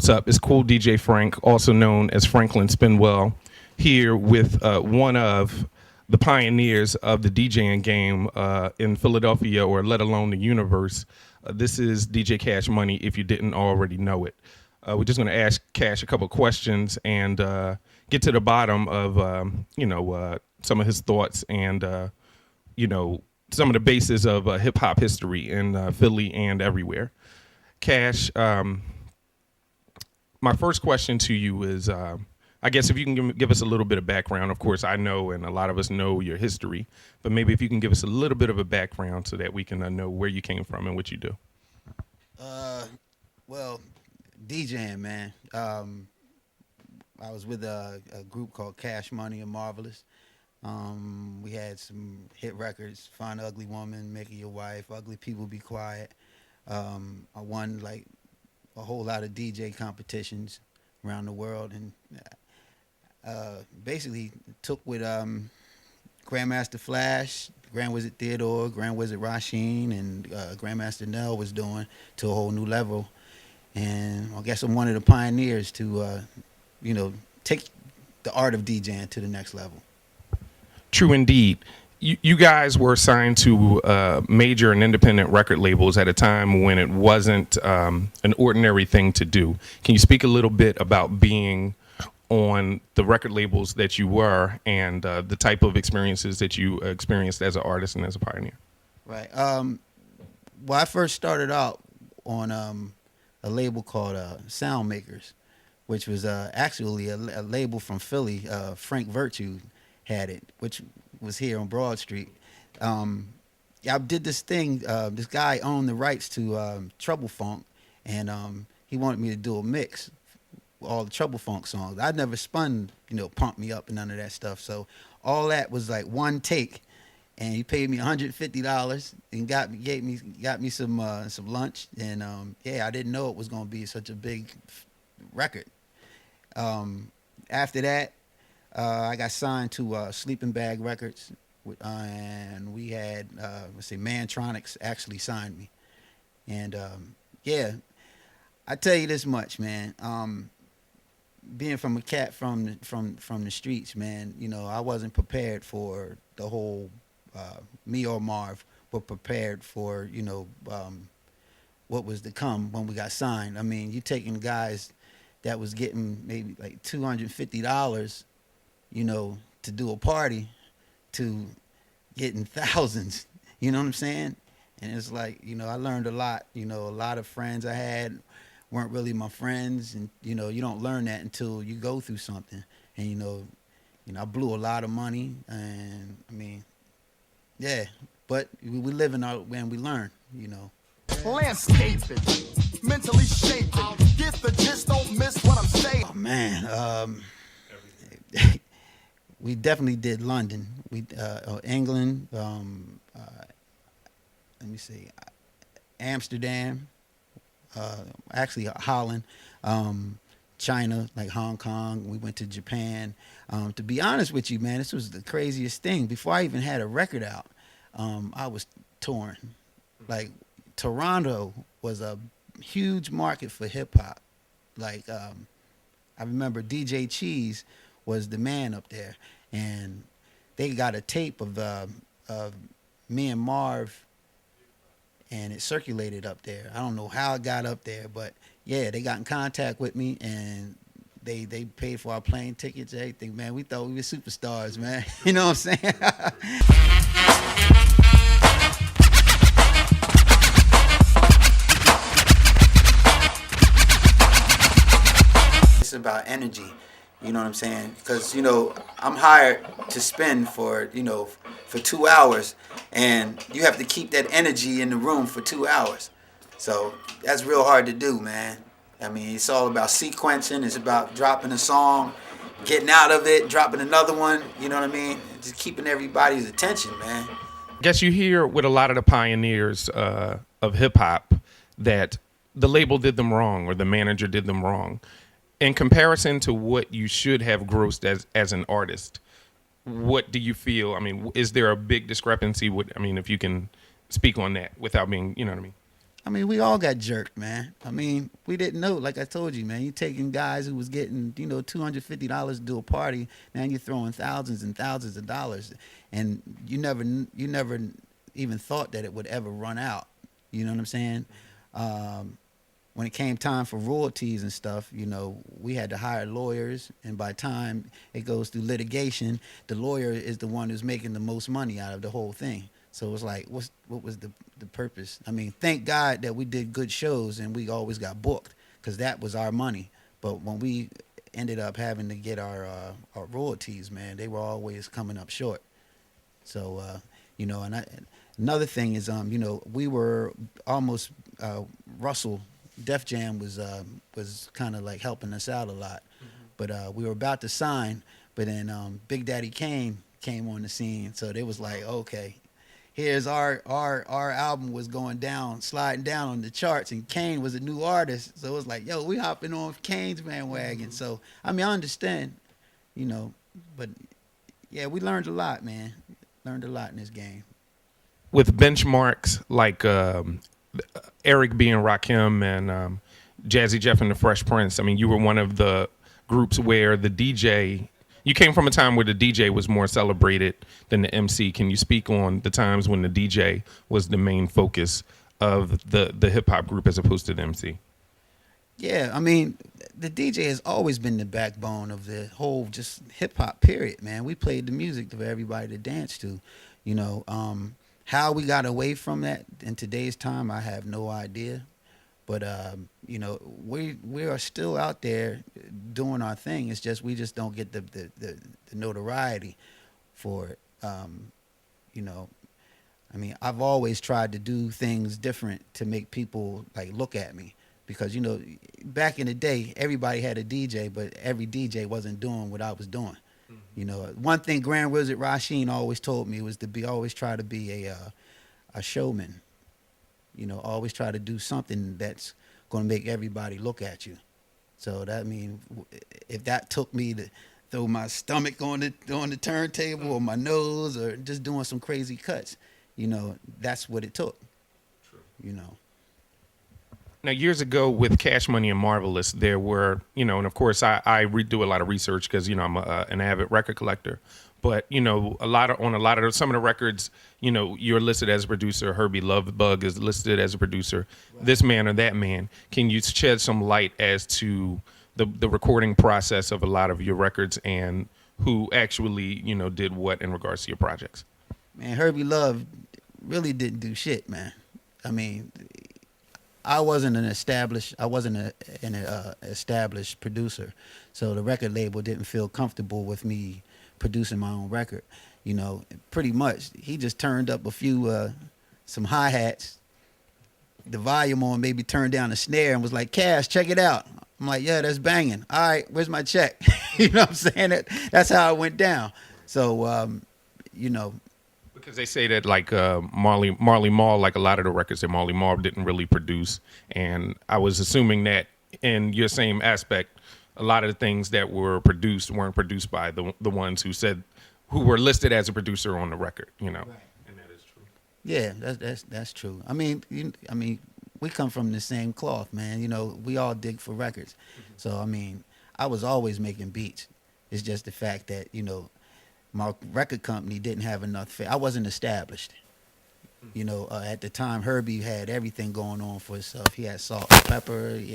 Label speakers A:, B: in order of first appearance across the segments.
A: what's up? It's Cool DJ Frank, also known as Franklin Spinwell, here with one of the pioneers of the DJing game in Philadelphia, or let alone the universe. This is DJ Cash Money, if you didn't already know it. We're just going to ask Cash a couple questions and get to the bottom of, some of his thoughts and, some of the bases of hip-hop history in Philly and everywhere. Cash, my first question to you is, I guess if you can give us a little bit of background. Of course, I know, and a lot of us know your history, but maybe if you can give us a little bit of a background so that we can know where you came from and what you do.
B: Well, DJing, man. I was with a group called Cash Money and Marvelous. We had some hit records: Find an Ugly Woman, Make It Your Wife, Ugly People Be Quiet. I won like a whole lot of DJ competitions around the world, and basically took with Grandmaster Flash, Grand Wizard Theodore, Grand Wizard Rasheen, and Grandmaster Nell was doing to a whole new level. And I guess I'm one of the pioneers to, take the art of DJing to the next level.
A: True indeed. You guys were signed to major and independent record labels at a time when it wasn't an ordinary thing to do. Can you speak a little bit about being on the record labels that you were and the type of experiences that you experienced as an artist and as a pioneer?
B: Right. Well, I first started out on a label called Sound Makers, which was actually a label from Philly. Frank Virtue had it, which was here on Broad Street. I did this thing. This guy owned the rights to Trouble Funk, and he wanted me to do a mix with all the Trouble Funk songs. I'd never spun, Pump Me Up and none of that stuff. So all that was like one take, and he paid me $150 and got me some lunch. And I didn't know it was gonna be such a big record. After that, I got signed to Sleeping Bag Records, and we had Mantronics actually signed me. And I tell you this much, man. Being from a cat from the streets, man, I wasn't prepared for the whole me or Marv were prepared for what was to come when we got signed. I mean, you taking guys that was getting maybe like $250, to do a party, to getting thousands. You know what I'm saying? And it's like, I learned a lot. A lot of friends I had weren't really my friends, and you don't learn that until you go through something. And I blew a lot of money, and I mean, yeah. But we live in our when we learn.
C: Landscaping, mentally shaping. Get the gist, don't miss what I'm saying.
B: Oh man, we definitely did London. We England. Let me see, Amsterdam. Actually Holland, China, like Hong Kong. We went to Japan. To be honest with you, man, this was the craziest thing. Before I even had a record out, I was touring. Like, Toronto was a huge market for hip hop. Like, I remember DJ Cheese was the man up there, and they got a tape of me and Marv, and it circulated up there. I don't know how it got up there, but yeah, they got in contact with me, and they paid for our plane tickets, everything, man. We thought we were superstars, man. You know what I'm saying? It's about energy. You know what I'm saying? Because, I'm hired to spin for 2 hours, and you have to keep that energy in the room for 2 hours. So that's real hard to do, man. I mean, it's all about sequencing. It's about dropping a song, getting out of it, dropping another one. You know what I mean? Just keeping everybody's attention, man.
A: I guess you hear with a lot of the pioneers of hip-hop that the label did them wrong or the manager did them wrong. In comparison to what you should have grossed as an artist, what do you feel? I mean, is there a big discrepancy? If you can speak on that without being, you know what I mean?
B: I mean, we all got jerked, man. I mean, we didn't know. Like I told you, man, you taking guys who was getting, $250 to do a party. Now you're throwing thousands and thousands of dollars, and you never even thought that it would ever run out. You know what I'm saying? When it came time for royalties and stuff, we had to hire lawyers, and by the time it goes through litigation, the lawyer is the one who's making the most money out of the whole thing. So it's like, what was the purpose? I mean, thank God that we did good shows and we always got booked, because that was our money. But when we ended up having to get our royalties, man, they were always coming up short. So, another thing is, we were almost Russell. Def Jam was kind of like helping us out a lot, but we were about to sign, but then Big Daddy Kane came on the scene, so they was like, okay, here's our album was going down, sliding down on the charts, and Kane was a new artist, so it was like, yo, we hopping on Kane's bandwagon. So I mean, I understand, but yeah, we learned a lot, man. Learned a lot in this game.
A: With benchmarks like Eric B. and Rakim and Jazzy Jeff and the Fresh Prince, I mean, you were one of the groups where the DJ, you came from a time where the DJ was more celebrated than the MC. Can you speak on the times when the DJ was the main focus of the hip hop group as opposed to the MC?
B: Yeah, I mean, the DJ has always been the backbone of the whole just hip hop period, man. We played the music for everybody to dance to, How we got away from that in today's time, I have no idea. But we are still out there doing our thing. It's just we just don't get the notoriety for it. I mean, I've always tried to do things different to make people like look at me, because back in the day, everybody had a DJ, but every DJ wasn't doing what I was doing. One thing Grand Wizard Rasheen always told me was to always try to be a showman. Always try to do something that's going to make everybody look at you. So that means if that took me to throw my stomach on the turntable or my nose or just doing some crazy cuts, that's what it took. True.
A: Now, years ago with Cash Money and Marvelous, there were, and of course I do a lot of research because, I'm an avid record collector. But, some of the records, you're listed as a producer. Herbie Lovebug is listed as a producer. Right. This man or that man. Can you shed some light as to the recording process of a lot of your records and who actually, did what in regards to your projects?
B: Man, Herbie Love really didn't do shit, man. I mean, I wasn't an established producer, so the record label didn't feel comfortable with me producing my own record. Pretty much he just turned up a few some hi-hats, the volume on, maybe turned down the snare, and was like, Cash, check it out. I'm like, yeah, that's banging. All right, where's my check? You know what I'm saying? That's how it went down. So because
A: they say that like Marley Marl, like a lot of the records that Marley Marl didn't really produce, and I was assuming that in your same aspect, a lot of the things that were produced weren't produced by the ones who were listed as a producer on the record, Right. And that is true.
B: Yeah, that's true. I mean, we come from the same cloth, man. We all dig for records. Mm-hmm. So I mean, I was always making beats. It's just the fact that my record company didn't have enough. I wasn't established. At the time, Herbie had everything going on for himself. He had Salt and Pepper. He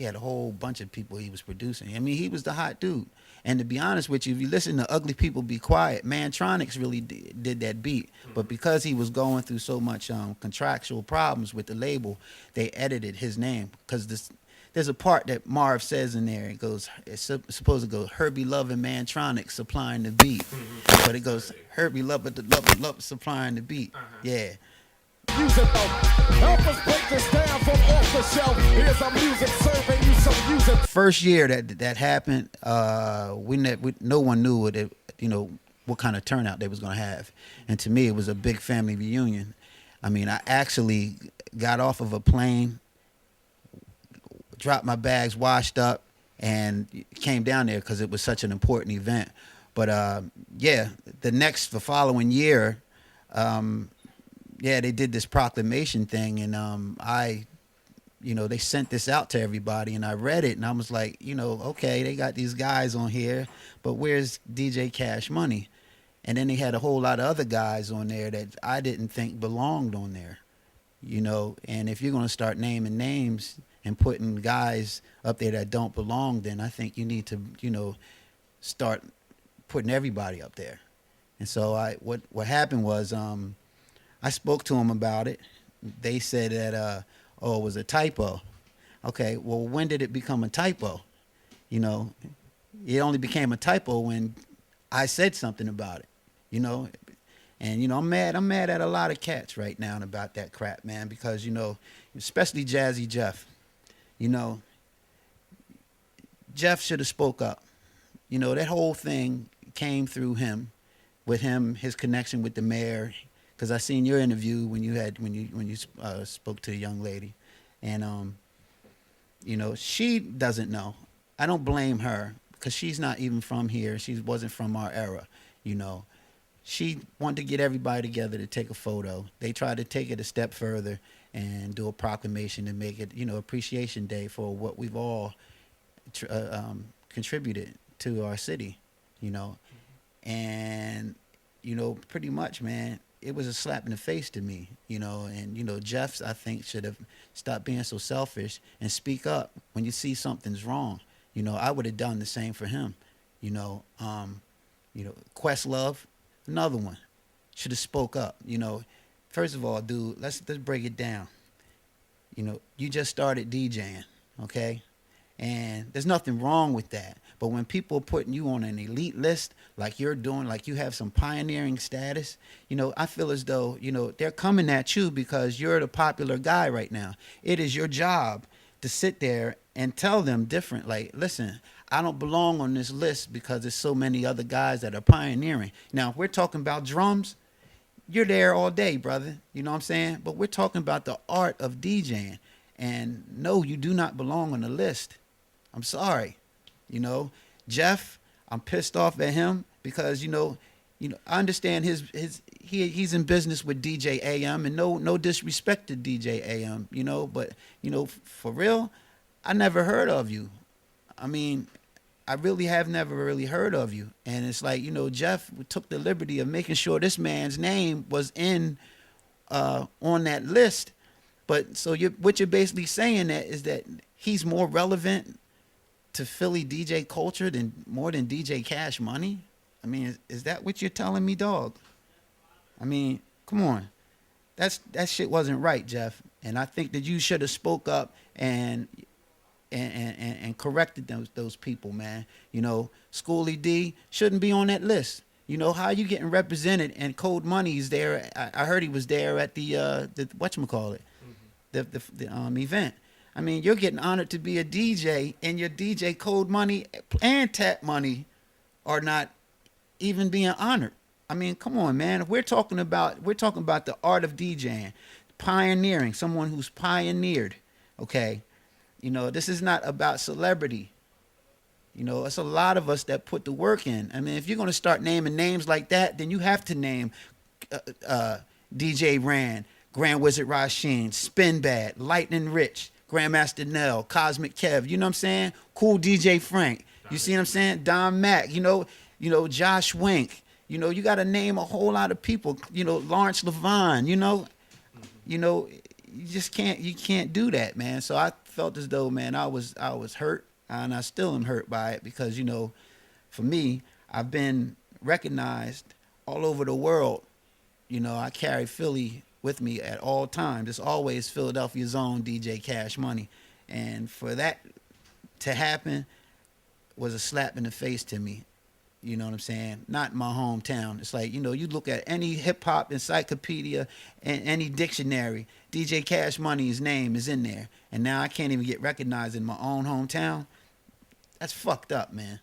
B: had a whole bunch of people he was producing. I mean, he was the hot dude. And to be honest with you, if you listen to Ugly People Be Quiet, Mantronix really did that beat. But because he was going through so much contractual problems with the label, they edited his name. Because there's a part that Marv says in there. It goes, it's supposed to go, Herbie Love and Mantronix supplying the beat. But it goes, Herbie Love supplying the beat. Yeah.
C: Music help us break this down from off the shelf. Here's some music serving you some music.
B: First year that happened, no one knew what kind of turnout they was gonna have, and to me it was a big family reunion. I mean, I actually got off of a plane, dropped my bags, washed up, and came down there because it was such an important event. But the following year. yeah, they did this proclamation thing, and they sent this out to everybody, and I read it, and I was like, okay, they got these guys on here, but where's DJ Cash Money? And then they had a whole lot of other guys on there that I didn't think belonged on there, And if you're going to start naming names and putting guys up there that don't belong, then I think you need to, start putting everybody up there. And so what happened was I spoke to them about it. They said that it was a typo. Okay, well, when did it become a typo? It only became a typo when I said something about it. And I'm mad at a lot of cats right now about that crap, man, because especially Jazzy Jeff. Jeff should have spoke up. That whole thing came through him, with him, his connection with the mayor, because I seen your interview when you spoke to the young lady, and she doesn't know. I don't blame her because she's not even from here. She wasn't from our era. She wanted to get everybody together to take a photo. They tried to take it a step further and do a proclamation and make it, Appreciation Day for what we've all contributed to our city, and pretty much, man, it was a slap in the face to me, and Jeff, I think, should have stopped being so selfish and speak up when you see something's wrong. I would have done the same for him. Questlove, another one, should have spoke up. First of all, dude, let's break it down. You just started DJing, okay? And there's nothing wrong with that. But when people are putting you on an elite list like you're doing, like you have some pioneering status, I feel as though, they're coming at you because you're the popular guy right now. It is your job to sit there and tell them different, like, listen, I don't belong on this list because there's so many other guys that are pioneering. Now, if we're talking about drums, you're there all day, brother. You know what I'm saying? But we're talking about the art of DJing. And no, you do not belong on the list. I'm sorry. Jeff, I'm pissed off at him because, I understand he's in business with DJ AM, and no disrespect to DJ AM, but, for real, I never heard of you. I mean, I really have never really heard of you. And it's like, Jeff took the liberty of making sure this man's name was on that list. But so what you're basically saying is that he's more relevant to Philly DJ culture more than DJ Cash Money? I mean, is that what you're telling me, dog? I mean, come on. That shit wasn't right, Jeff. And I think that you should have spoke up and corrected those people, man. Schoolie D shouldn't be on that list. How you getting represented, and Code Money's there. I heard he was there at the whatchamacallit, the event. I mean, you're getting honored to be a DJ, and your DJ Code Money and Tap Money are not even being honored. I mean, come on, man. We're talking about the art of DJing, pioneering, someone who's pioneered. Okay, this is not about celebrity. It's a lot of us that put the work in. I mean, if you're going to start naming names like that, then you have to name DJ Rand, Grand Wizard Rasheen, Spin Bad, Lightning Rich, Grandmaster Nell, Cosmic Kev, you know what I'm saying? Cool DJ Frank. You see what I'm saying? Don Mack, Josh Wink. You got to name a whole lot of people, Lawrence Levine, you just can't do that, man. So I felt as though, man, I was hurt, and I still am hurt by it because, for me, I've been recognized all over the world. I carry Philly with me at all times. It's always Philadelphia's own DJ Cash Money. And for that to happen was a slap in the face to me. You know what I'm saying? Not in my hometown. It's like, you look at any hip-hop encyclopedia and any dictionary, DJ Cash Money's name is in there. And now I can't even get recognized in my own hometown. That's fucked up, man.